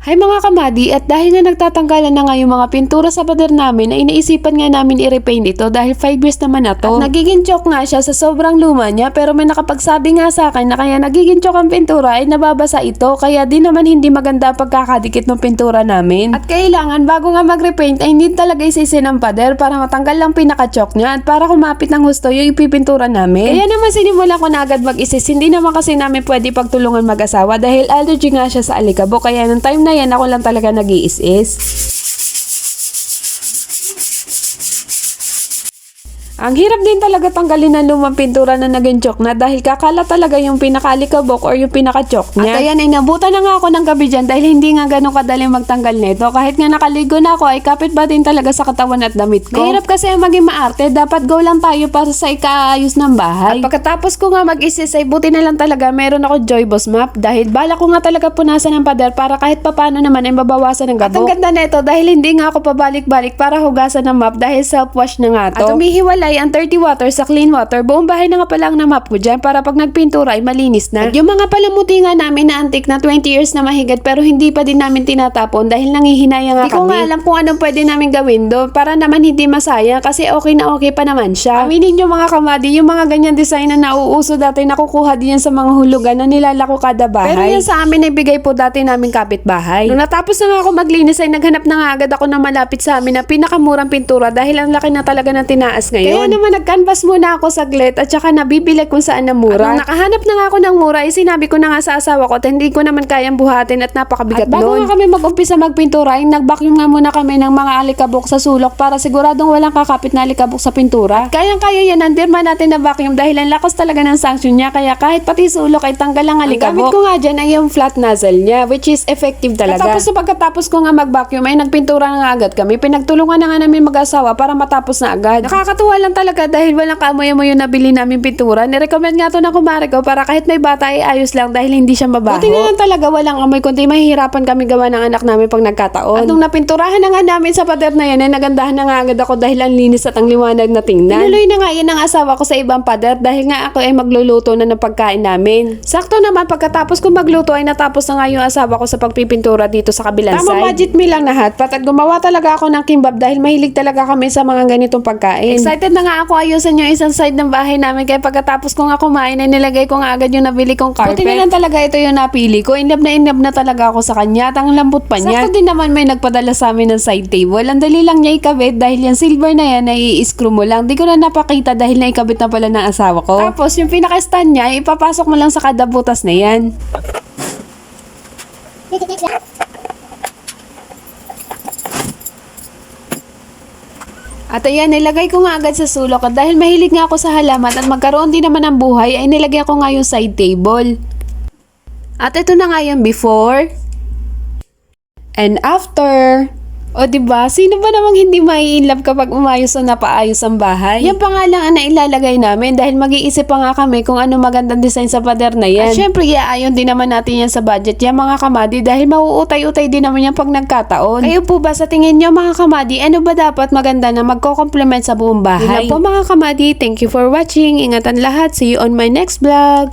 Hi mga kamadi, at dahil nga nagtatanggalan na nga yung mga pintura sa pader namin, ay inaisipan nga namin i-repaint ito dahil 5 years naman na to. At nagiging choke nga siya sa sobrang luma niya, pero may nakapagsabi nga sa akin na kaya nagiging choke ang pintura ay nababasa ito, kaya di naman hindi maganda pagkakadikit ng pintura namin. At kailangan bago nga mag-repaint ay hindi talaga isisin ang pader para matanggal lang pinaka-choke niya at para kumapit ng husto yung ipipintura namin. Kaya naman sinimula ko na agad mag-isis, hindi naman kasi namin pwede pagtulungan mag-asawa dahil allergy nga siya sa alikabok, kaya nung time na yan ako lang talaga nag-iis-is. Ang hirap din talaga tanggalin ng lumang pintura na naging choke na dahil kakala talaga yung pinaka-alikabok or yung pinaka-choke niya. At ayan ay nabutan na nga ako ng gabi dyan dahil hindi nga ganun kadali magtanggal nito. Kahit nga nakaligo na ako ay kapit ba din talaga sa katawan at damit ko. Mahirap kasi maging maarte, dapat go lang tayo para sa ikaayos ng bahay. At pagkatapos ko nga mag-isis ay buti na lang talaga meron ako Joyboss mop dahil bala ko nga talaga punasan ng pader para kahit papano naman ay mabawasan ng gabok. At ang ganda nito dahil hindi nga ako pabalik-balik para hugasan ng mop dahil self-wash na nga to. At umihiwalay ang 30 water sa clean water. Buong bahay na nga pala ang na-mop ko dyan para pag nagpintura ay malinis na. At yung mga palamuti nga namin na antik na 20 years na mahigit pero hindi pa din namin tinatapon dahil nangihinaya nga kami. Hindi ko nga alam kung anong pwede namin gawin doon para naman hindi masayang kasi okay na okay pa naman siya. Aminin nyo mga kamadi, yung mga ganyan design na nauuso dati nakukuha din yan sa mga hulugan na nilalako kada bahay. Pero yan sa amin ay bigay po dati namin kapitbahay. Nung natapos na nga ako maglinis ay naghanap na nga agad ako na malapit sa amin na pinakamurang pintura dahil ang laki na talaga ng tinaas ngayon. Kaya naman nag-canvas muna ako saglit at saka nabibili kung saan na mura. At nung nakahanap na nga ako ng mura ay sinabi ko na nga sa asawa ko at hindi ko naman kayang buhatin at napakabigat nun. At bago nga kami mag-umpisa magpintura ay nag-vacuum nga muna kami ng mga alikabok sa sulok para siguradong walang kakapit na alikabok sa pintura. At kayang-kaya yan ang dirma natin na vacuum dahil ang lakas talaga ng sanction niya kaya kahit pati sulok ay tanggal ang alikabok. Ang gamit ko nga dyan ay yung flat nozzle niya which is effective talaga. Tapos pagkatapos ko nga mag-vacuum ay nagpintura na nga agad kami. Pinagtulungan na nga namin mag-asawa para matapos na agad. Nakakatuwa lang talaga dahil walang kaamoy-amoy yung nabili namin pintura. Nirecommend nga to ng kumare ko para kahit may bata ay ayos lang dahil hindi siya mabaho. Buti na lang talaga walang amoy kundi mahihirapan kami gawa ng anak namin pag nagkataon. At nung napinturahan na nga namin sa pader na yan ay nagandahan na nga agad ako dahil ang linis at ang liwanag na tingnan. Tinuloy na nga yan ang asawa ko sa ibang pader dahil nga ako ay magluluto na ng pagkain namin. Sakto naman pagkatapos ko magluto ay natapos na nga yung asawa ko sa pagpipintura dito sa kabilang side. Tama budget meal lang lahat at gumawa talaga ako ng kimbap dahil mahilig talaga kami sa mga ganitong pagkain. Excited na nga ako ayusin yung isang side ng bahay namin kaya pagkatapos ko nga kumain ay nilagay ko nga agad yung nabili kong carpet. Buti na lang talaga ito yung napili ko. Inlove na talaga ako sa kanya at ang lambot pa niya. Sakto din naman may nagpadala sa amin ng side table. Ang dali lang niya ikabit dahil yung silver na yan ay i-screw mo lang. Di ko na napakita dahil naikabit na pala ng asawa ko. Tapos yung pinaka-stand niya ipapasok mo lang sa kada butas na yan. At ayan, nilagay ko nga agad sa sulok at dahil mahilig nga ako sa halaman at magkaroon din naman ng buhay ay nilagay ko nga yung side table. At ito na nga yung before and after. O diba, sino ba namang hindi mai-inlove kapag umayos o napaayos ang bahay? Yan pa nga lang ang nailalagay namin dahil mag-iisip pa nga kami kung ano magandang design sa pader na yan. At syempre, iaayon din naman natin yan sa budget yan mga kamadi dahil mauutay-utay din naman yan pag nagkataon. Kayo po ba sa tingin nyo mga kamadi, ano ba dapat maganda na magko-complement sa buong bahay? Yun lang po mga kamadi, thank you for watching. Ingatan lahat, see you on my next vlog.